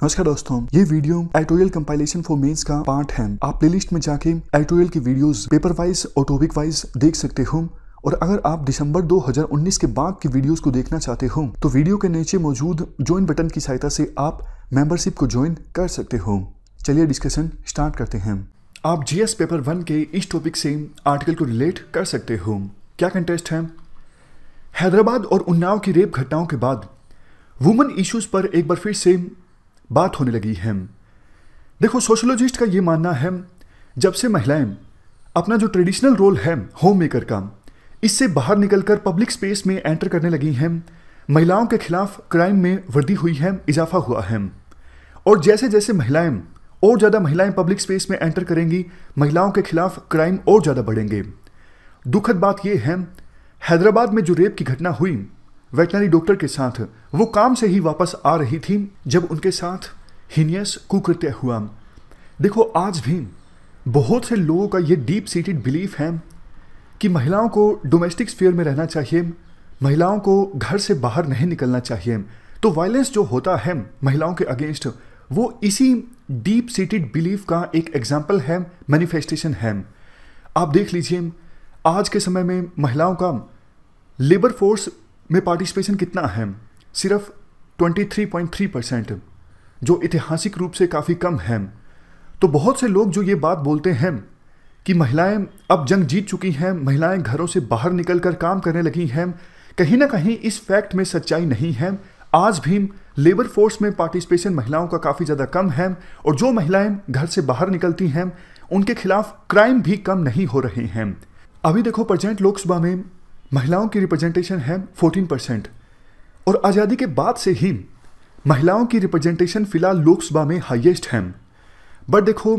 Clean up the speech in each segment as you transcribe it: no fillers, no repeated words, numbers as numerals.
नमस्कार दोस्तों, ये video editorial compilation for mains का पार्ट है। आप प्लेलिस्ट में जाके एडिटोरियल की वीडियोस पेपर वाइज और टॉपिक वाइज देख सकते हो। और अगर आप दिसंबर 2019 के बाद की वीडियोस को देखना चाहते हो तो वीडियो के नीचे मौजूद ज्वाइन बटन की सहायता से आप मेंबरशिप को ज्वाइन कर सकते हो। चलिए डिस्कशन स्टार्ट करते हैं। आप जीएस पेपर 1 के इस टॉपिक से आर्टिकल को रिलेट कर सकते हो। क्या कंटेस्ट है? हैदराबाद और उन्नाव की रेप घटनाओं के बाद वुमेन इश्यूज पर एक बार फिर से बात होने लगी है। देखो, सोशोलॉजिस्ट का ये मानना है जब से महिलाएं अपना जो ट्रेडिशनल रोल है होम मेकर का, इससे बाहर निकलकर पब्लिक स्पेस में एंटर करने लगी हैं, महिलाओं के खिलाफ क्राइम में वृद्धि हुई है, इजाफा हुआ है। और जैसे जैसे और ज़्यादा महिलाएं पब्लिक स्पेस में एंटर करेंगी, महिलाओं के खिलाफ क्राइम और ज़्यादा बढ़ेंगे। दुखद बात यह है, हैदराबाद में जो रेप की घटना हुई वेटनरी डॉक्टर के साथ, वो काम से ही वापस आ रही थी जब उनके साथ हीनियस कुकृत्य हुआ। देखो, आज भी बहुत से लोगों का ये डीप सीटेड बिलीफ है कि महिलाओं को डोमेस्टिक स्फीयर में रहना चाहिए, महिलाओं को घर से बाहर नहीं निकलना चाहिए। तो वायलेंस जो होता है महिलाओं के अगेंस्ट, वो इसी डीप सीटेड बिलीफ का एक एग्जाम्पल है, मैनिफेस्टेशन है। आप देख लीजिए, आज के समय में महिलाओं का लेबर फोर्स में पार्टिसिपेशन कितना है? सिर्फ 23.3%, जो ऐतिहासिक रूप से काफ़ी कम है। तो बहुत से लोग जो ये बात बोलते हैं कि महिलाएं अब जंग जीत चुकी हैं, महिलाएं घरों से बाहर निकलकर काम करने लगी हैं, कहीं ना कहीं इस फैक्ट में सच्चाई नहीं है। आज भी लेबर फोर्स में पार्टिसिपेशन महिलाओं का काफ़ी ज़्यादा कम है, और जो महिलाएं घर से बाहर निकलती हैं उनके खिलाफ क्राइम भी कम नहीं हो रहे हैं। अभी देखो, प्रेजेंट लोकसभा में महिलाओं की रिप्रेजेंटेशन है 14%, और आज़ादी के बाद से ही महिलाओं की रिप्रेजेंटेशन फिलहाल लोकसभा में हाईएस्ट है। बट देखो,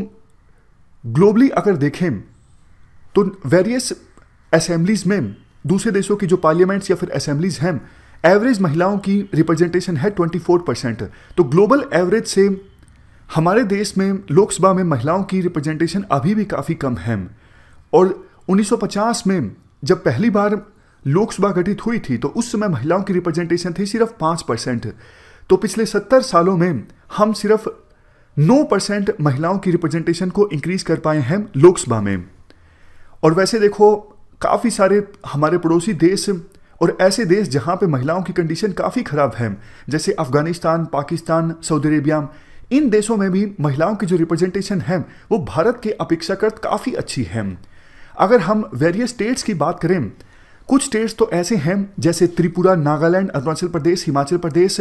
ग्लोबली अगर देखें तो वेरियस असेंबलीज में, दूसरे देशों की जो पार्लियामेंट्स या फिर असेंबलीज हैं, एवरेज महिलाओं की रिप्रेजेंटेशन है 24%। तो ग्लोबल एवरेज से हमारे देश में लोकसभा में महिलाओं की रिप्रेजेंटेशन अभी भी काफ़ी कम है। और 1950 में जब पहली बार लोकसभा गठित हुई थी तो उस समय महिलाओं की रिप्रेजेंटेशन थी सिर्फ 5%। तो पिछले 70 सालों में हम सिर्फ 9% महिलाओं की रिप्रेजेंटेशन को इंक्रीज कर पाए हैं लोकसभा में। और वैसे देखो, काफ़ी सारे हमारे पड़ोसी देश और ऐसे देश जहां पे महिलाओं की कंडीशन काफ़ी ख़राब है, जैसे अफगानिस्तान, पाकिस्तान, सऊदी अरेबिया, इन देशों में भी महिलाओं की जो रिप्रेजेंटेशन है वो भारत के अपेक्षाकृत काफ़ी अच्छी है। अगर हम वेरियस स्टेट्स की बात करें, कुछ स्टेट्स तो ऐसे हैं जैसे त्रिपुरा, नागालैंड, अरुणाचल प्रदेश, हिमाचल प्रदेश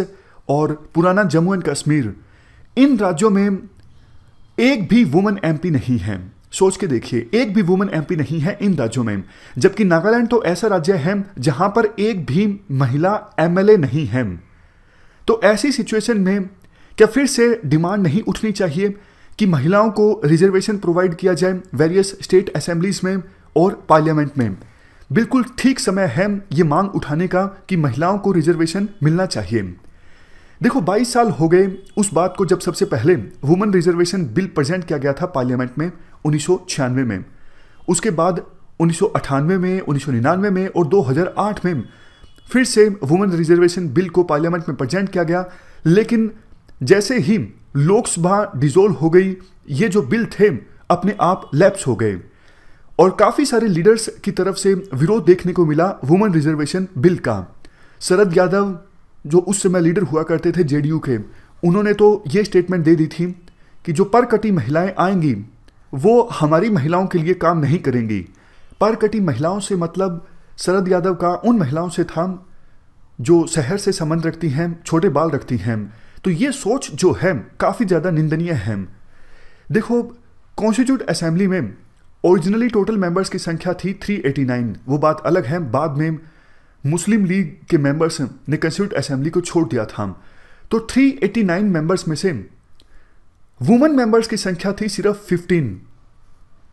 और पुराना जम्मू एंड कश्मीर, इन राज्यों में एक भी वुमेन एमपी नहीं है। सोच के देखिए, एक भी वुमेन एमपी नहीं है इन राज्यों में। जबकि नागालैंड तो ऐसा राज्य है जहां पर एक भी महिला एमएलए नहीं है। तो ऐसी सिचुएशन में क्या फिर से डिमांड नहीं उठनी चाहिए कि महिलाओं को रिजर्वेशन प्रोवाइड किया जाए वेरियस स्टेट असेंबलीज में और पार्लियामेंट में? बिल्कुल ठीक समय है ये मांग उठाने का कि महिलाओं को रिजर्वेशन मिलना चाहिए। देखो, 22 साल हो गए उस बात को जब सबसे पहले वुमेन रिजर्वेशन बिल प्रेजेंट किया गया था पार्लियामेंट में 1996 में। उसके बाद 1998 में, 1999 में और 2008 में फिर से वुमेन रिजर्वेशन बिल को पार्लियामेंट में प्रेजेंट किया गया। लेकिन जैसे ही लोकसभा डिसॉल्व हो गई, ये जो बिल थे अपने आप लैप्स हो गए, और काफ़ी सारे लीडर्स की तरफ से विरोध देखने को मिला वुमेन रिजर्वेशन बिल का। शरद यादव, जो उस समय लीडर हुआ करते थे जेडीयू के, उन्होंने तो ये स्टेटमेंट दे दी थी कि जो परकटी महिलाएं आएंगी वो हमारी महिलाओं के लिए काम नहीं करेंगी। परकटी महिलाओं से मतलब शरद यादव का उन महिलाओं से था जो शहर से संबंध रखती हैं, छोटे बाल रखती हैं। तो ये सोच जो है काफ़ी ज़्यादा निंदनीय है। देखो, कॉन्स्टिट्यूट असेंबली में ओरिजिनली टोटल मेंबर्स की संख्या थी 389, वो बात अलग है। बाद में मुस्लिम लीग के मेंबर्स ने कॉन्स्टिट्यूट असेंबली को छोड़ दिया था। तो 389 मेंबर्स में से वुमेन मेंबर्स की संख्या थी सिर्फ 15।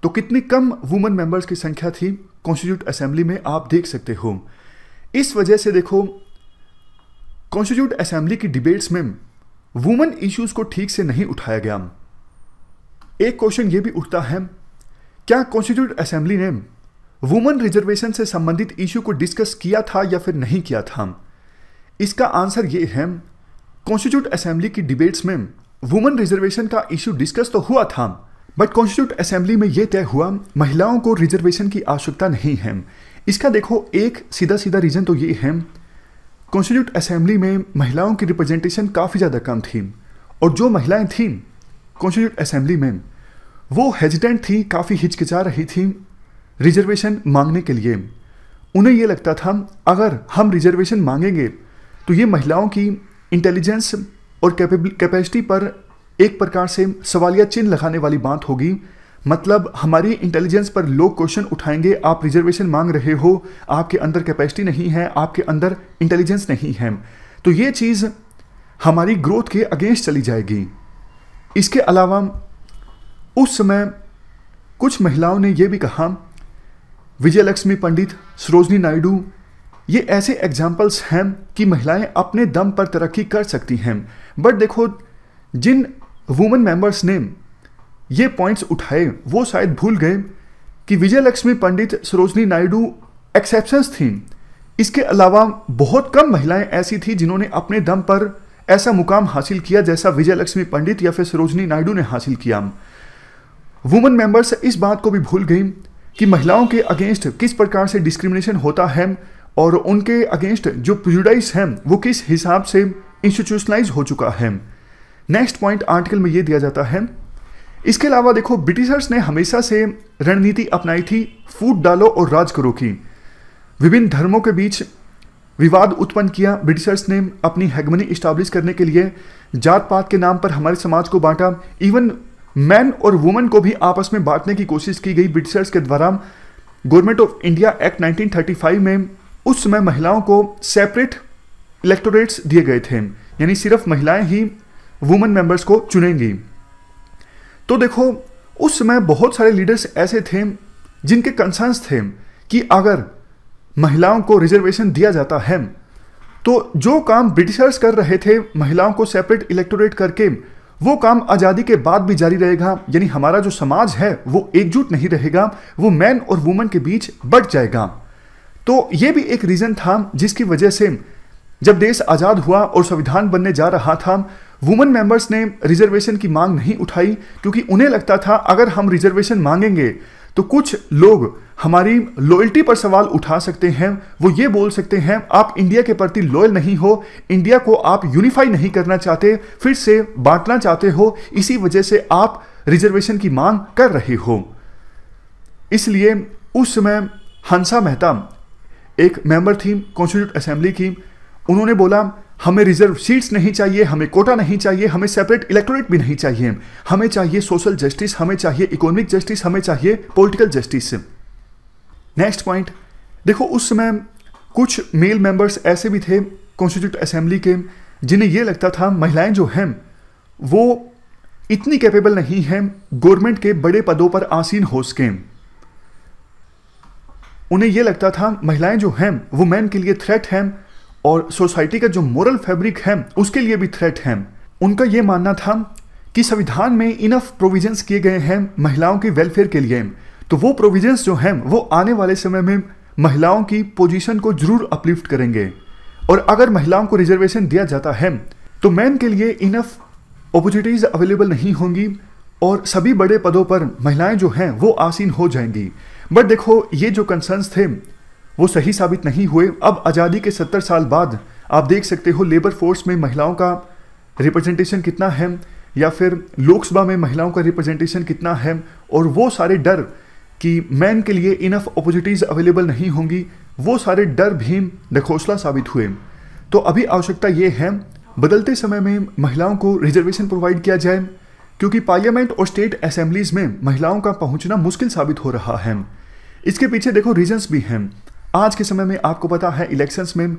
तो कितनी कम वुमेन मेंबर्स की संख्या थी कॉन्स्टिट्यूट असेंबली में, आप देख सकते हो। इस वजह से देखो, कॉन्स्टिट्यूट असेंबली की डिबेट्स में वुमेन इश्यूज को ठीक से नहीं उठाया गया। एक क्वेश्चन ये भी उठता है, क्या कॉन्स्टिट्यूट असेंबली ने वुमेन रिजर्वेशन से संबंधित इशू को डिस्कस किया था या फिर नहीं किया था? इसका आंसर ये है, कॉन्स्टिट्यूट असेंबली की डिबेट्स में वुमेन रिजर्वेशन का इशू डिस्कस तो हुआ था, बट कॉन्स्टिट्यूट असेंबली में यह तय हुआ महिलाओं को रिजर्वेशन की आवश्यकता नहीं है। इसका देखो एक सीधा सीधा रीजन तो ये है, कॉन्स्टिट्यूट असेंबली में महिलाओं की रिप्रेजेंटेशन काफ़ी ज़्यादा कम थी, और जो महिलाएं थीं कॉन्स्टिट्यूट असेंबली में वो हेजिटेंट थी, काफ़ी हिचकिचा रही थी रिजर्वेशन मांगने के लिए। उन्हें ये लगता था अगर हम रिजर्वेशन मांगेंगे तो ये महिलाओं की इंटेलिजेंस और कैपेसिटी पर एक प्रकार से सवालिया चिन्ह लगाने वाली बात होगी। मतलब हमारी इंटेलिजेंस पर लोग क्वेश्चन उठाएंगे, आप रिजर्वेशन मांग रहे हो, आपके अंदर कैपेसिटी नहीं है, आपके अंदर इंटेलिजेंस नहीं है, तो ये चीज़ हमारी ग्रोथ के अगेंस्ट चली जाएगी। इसके अलावा उस समय कुछ महिलाओं ने यह भी कहा, विजयलक्ष्मी पंडित, सरोजनी नायडू, ये ऐसे एग्जाम्पल्स हैं कि महिलाएं अपने दम पर तरक्की कर सकती हैं। बट देखो जिन वुमेन मेंबर्स ने ये पॉइंट्स उठाए वो शायद भूल गए कि विजयलक्ष्मी पंडित, सरोजनी नायडू एक्सेप्शंस थी। इसके अलावा बहुत कम महिलाएं ऐसी थी जिन्होंने अपने दम पर ऐसा मुकाम हासिल किया जैसा विजयलक्ष्मी पंडित या फिर सरोजनी नायडू ने हासिल किया। वुमेन मेंबर्स इस बात को भी भूल गई कि महिलाओं के अगेंस्ट किस प्रकार से डिस्क्रिमिनेशन होता है और उनके अगेंस्ट जो प्रेजुडाइज हैं वो किस हिसाब से इंस्टीट्यूशनलाइज हो चुका है। नेक्स्ट पॉइंट आर्टिकल में ये दिया जाता है। इसके अलावा देखो ब्रिटिशर्स ने हमेशा से रणनीति अपनाई थी फूट डालो और राज करो की। विभिन्न धर्मों के बीच विवाद उत्पन्न किया। ब्रिटिशर्स ने अपनी हेगमनी इस्टेब्लिश करने के लिए जात पात के नाम पर हमारे समाज को बांटा। इवन मैन और वुमेन को भी आपस में बांटने की कोशिश की गई ब्रिटिशर्स के द्वारा। गवर्नमेंट ऑफ इंडिया एक्ट 1935 में उस समय महिलाओं को सेपरेट इलेक्टोरेट्स दिए गए थे, यानी सिर्फ महिलाएं ही वुमेन मेंबर्स को चुनेंगी। तो देखो उस समय बहुत सारे लीडर्स ऐसे थे जिनके कंसर्न्स थे कि अगर महिलाओं को रिजर्वेशन दिया जाता है तो जो काम ब्रिटिशर्स कर रहे थे महिलाओं को सेपरेट इलेक्टोरेट करके, वो काम आज़ादी के बाद भी जारी रहेगा। यानी हमारा जो समाज है वो एकजुट नहीं रहेगा, वो मैन और वुमेन के बीच बढ़ जाएगा। तो ये भी एक रीज़न था जिसकी वजह से जब देश आज़ाद हुआ और संविधान बनने जा रहा था, वुमेन मेंबर्स ने रिजर्वेशन की मांग नहीं उठाई, क्योंकि उन्हें लगता था अगर हम रिजर्वेशन मांगेंगे तो कुछ लोग हमारी लॉयल्टी पर सवाल उठा सकते हैं। वो ये बोल सकते हैं आप इंडिया के प्रति लॉयल नहीं हो, इंडिया को आप यूनिफाई नहीं करना चाहते, फिर से बांटना चाहते हो, इसी वजह से आप रिजर्वेशन की मांग कर रहे हो। इसलिए उस समय हंसा मेहता एक मेंबर थी कॉन्स्टिट्यूट असेंबली की, उन्होंने बोला हमें रिजर्व सीट्स नहीं चाहिए, हमें कोटा नहीं चाहिए, हमें सेपरेट इलेक्टोरेट भी नहीं चाहिए, हमें चाहिए सोशल जस्टिस, हमें चाहिए इकोनॉमिक जस्टिस, हमें चाहिए पॉलिटिकल जस्टिस। नेक्स्ट पॉइंट देखो, उस समय कुछ मेल मेंबर्स ऐसे भी थे कॉन्स्टिट्यूट असेंबली के जिन्हें यह लगता था महिलाएं जो हैं वो इतनी कैपेबल नहीं हैं गवर्नमेंट के बड़े पदों पर आसीन हो सकें। उन्हें यह लगता था महिलाएं जो हैं वो मैन के लिए थ्रेट हैं और सोसाइटी का जो मोरल फैब्रिक है उसके लिए भी थ्रेट है। उनका यह मानना था कि संविधान में इनफ प्रोविजंस किए गए हैं महिलाओं के वेलफेयर के लिए, तो वो प्रोविजंस जो हैं वो आने वाले समय में महिलाओं की पोजीशन को जरूर अपलिफ्ट करेंगे। और अगर महिलाओं को रिजर्वेशन दिया जाता है तो मैन के लिए इनफ अपॉर्चुनिटीज अवेलेबल नहीं होंगी और सभी बड़े पदों पर महिलाएं जो हैं वो आसीन हो जाएंगी। बट देखो ये जो कंसर्न्स थे वो सही साबित नहीं हुए। अब आज़ादी के 70 साल बाद आप देख सकते हो लेबर फोर्स में महिलाओं का रिप्रेजेंटेशन कितना है या फिर लोकसभा में महिलाओं का रिप्रेजेंटेशन कितना है, और वो सारे डर कि मैन के लिए इनफ अपॉर्चुनिटीज़ अवेलेबल नहीं होंगी, वो सारे डर भी नखोसला साबित हुए। तो अभी आवश्यकता ये है बदलते समय में महिलाओं को रिजर्वेशन प्रोवाइड किया जाए, क्योंकि पार्लियामेंट और स्टेट असेंबलीज में महिलाओं का पहुंचना मुश्किल साबित हो रहा है। इसके पीछे देखो रीजंस भी हैं। आज के समय में आपको पता है इलेक्शंस में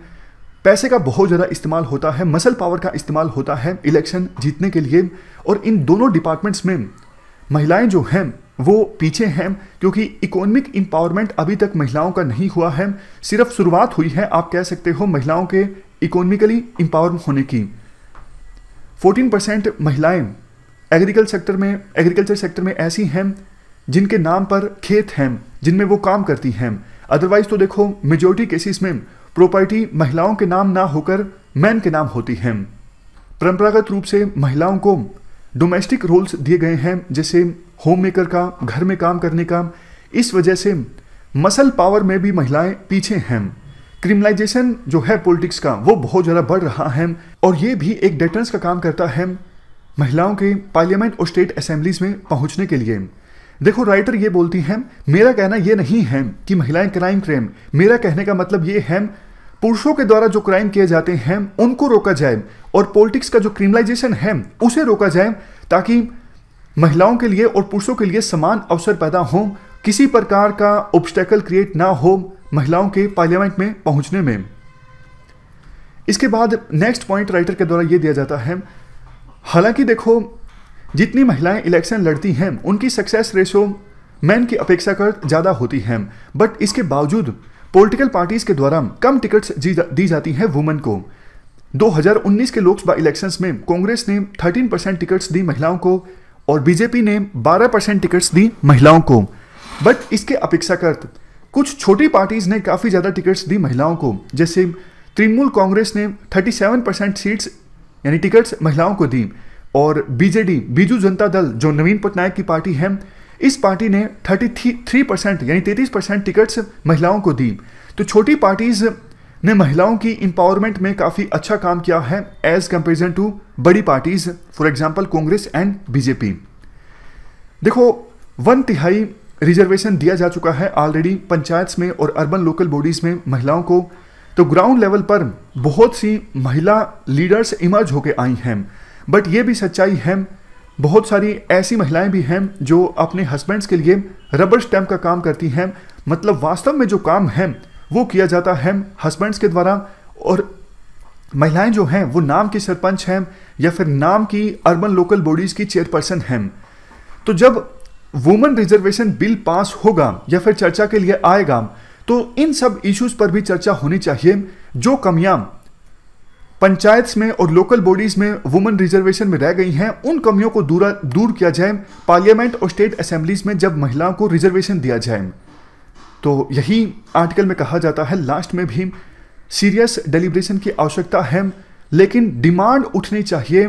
पैसे का बहुत ज़्यादा इस्तेमाल होता है, मसल पावर का इस्तेमाल होता है इलेक्शन जीतने के लिए, और इन दोनों डिपार्टमेंट्स में महिलाएं जो हैं वो पीछे हैं, क्योंकि इकोनॉमिक एम्पावरमेंट अभी तक महिलाओं का नहीं हुआ है। सिर्फ शुरुआत हुई है आप कह सकते हो महिलाओं के इकोनॉमिकली एम्पावर होने की। 14% महिलाएं एग्रीकल्चर सेक्टर में ऐसी हैं जिनके नाम पर खेत हैं, जिनमें वो काम करती हैं। अदरवाइज तो देखो मेजॉरिटी केसेस में प्रॉपर्टी महिलाओं के नाम ना होकर मैन के नाम होती है। परंपरागत रूप से महिलाओं को डोमेस्टिक रोल्स दिए गए हैं, जैसे होम मेकर का, घर में काम करने का। इस वजह से मसल पावर में भी महिलाएं पीछे हैं। क्रिमिनलाइजेशन जो है पॉलिटिक्स का वो बहुत ज़्यादा बढ़ रहा है और ये भी एक डेटरेंस का काम करता है महिलाओं के पार्लियामेंट और स्टेट असेंबलीज में पहुंचने के लिए। देखो, राइटर ये बोलती हैं, मेरा कहना ये नहीं है कि महिलाएं क्राइम करें, मेरा कहने का मतलब ये है पुरुषों के द्वारा जो क्राइम किए जाते हैं उनको रोका जाए और पॉलिटिक्स का जो क्रिमिनलाइजेशन है उसे रोका जाए, ताकि महिलाओं के लिए और पुरुषों के लिए समान अवसर पैदा हो, किसी प्रकार का ऑब्स्टेकल क्रिएट ना हो महिलाओं के पार्लियामेंट में पहुंचने में। इसके बाद नेक्स्ट पॉइंट राइटर के द्वारा ये दिया जाता है, हालांकि देखो जितनी महिलाएं इलेक्शन लड़ती हैं उनकी सक्सेस रेशो मैन की अपेक्षाकृत ज़्यादा होती है, बट इसके बावजूद पॉलिटिकल पार्टीज के द्वारा कम टिकट्स दी जाती हैं वुमेन को। 2019 के लोकसभा इलेक्शंस में कांग्रेस ने 13% टिकट्स दी महिलाओं को और बीजेपी ने 12% टिकट्स दी महिलाओं को, बट इसके अपेक्षाकृत कुछ छोटी पार्टीज ने काफ़ी ज़्यादा टिकट्स दी महिलाओं को। जैसे तृणमूल कांग्रेस ने 37% सीट्स यानी टिकट्स महिलाओं को दी और बीजेडी बीजू जनता दल जो नवीन पटनायक की पार्टी है, इस पार्टी ने 33% यानी 33% टिकट्स महिलाओं को दी। तो छोटी पार्टीज ने महिलाओं की इंपावरमेंट में काफ़ी अच्छा काम किया है एज कंपेरिजन टू बड़ी parties, for example Congress and BJP. देखो 1/3 रिजर्वेशन दिया जा चुका है ऑलरेडी पंचायत में और अर्बन लोकल बॉडीज में महिलाओं को। तो ग्राउंड लेवल पर बहुत सी महिला लीडर्स इमर्ज होके आई हैं, बट ये भी सच्चाई है बहुत सारी ऐसी महिलाएं भी हैं जो अपने हस्बैंड्स के लिए रबर स्टैम्प का काम करती हैं। मतलब वास्तव में जो काम है वो किया जाता है हस्बैंड्स के द्वारा, और महिलाएं जो हैं वो नाम की सरपंच हैं या फिर नाम की अर्बन लोकल बॉडीज की चेयरपर्सन हैं। तो जब वुमेन रिजर्वेशन बिल पास होगा या फिर चर्चा के लिए आएगा तो इन सब इश्यूज पर भी चर्चा होनी चाहिए। जो कमियां पंचायत में और लोकल बॉडीज में वुमेन रिजर्वेशन में रह गई हैं उन कमियों को दूर किया जाए पार्लियामेंट और स्टेट असेंबलीज में जब महिलाओं को रिजर्वेशन दिया जाए। तो यही आर्टिकल में कहा जाता है लास्ट में भी सीरियस डेलिब्रेशन की आवश्यकता है, लेकिन डिमांड उठनी चाहिए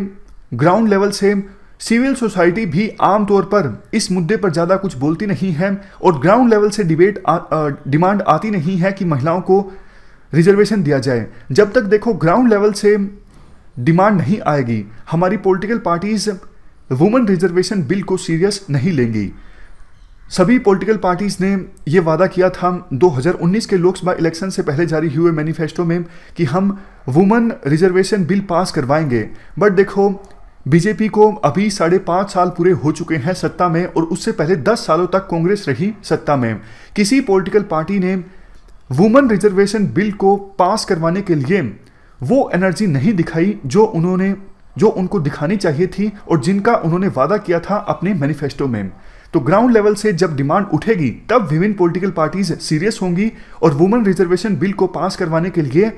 ग्राउंड लेवल से। सिविल सोसाइटी भी आमतौर पर इस मुद्दे पर ज़्यादा कुछ बोलती नहीं है और ग्राउंड लेवल से डिमांड आती नहीं है कि महिलाओं को रिजर्वेशन दिया जाए। जब तक देखो ग्राउंड लेवल से डिमांड नहीं आएगी, हमारी political parties women reservation bill को सीरियस नहीं लेंगी। सभी पॉलिटिकल पार्टीज ने ये वादा किया था 2019 के लोकसभा इलेक्शन से पहले जारी हुए मैनिफेस्टो में कि हम वुमेन रिजर्वेशन बिल पास करवाएंगे, बट देखो बीजेपी को अभी 5.5 साल पूरे हो चुके हैं सत्ता में और उससे पहले 10 सालों तक कांग्रेस रही सत्ता में। किसी पॉलिटिकल पार्टी ने वुमेन रिजर्वेशन बिल को पास करवाने के लिए वो एनर्जी नहीं दिखाई जो उनको दिखानी चाहिए थी और जिनका उन्होंने वादा किया था अपने मैनिफेस्टो में। तो ग्राउंड लेवल से जब डिमांड उठेगी तब विभिन्न पॉलिटिकल पार्टीज सीरियस होंगी और वुमेन रिजर्वेशन बिल को पास करवाने के लिए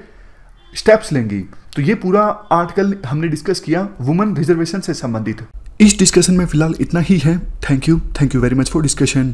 स्टेप्स लेंगी। तो ये पूरा आर्टिकल हमने डिस्कस किया वुमेन रिजर्वेशन से संबंधित। इस डिस्कशन में फिलहाल इतना ही है। Thank you very much for discussion.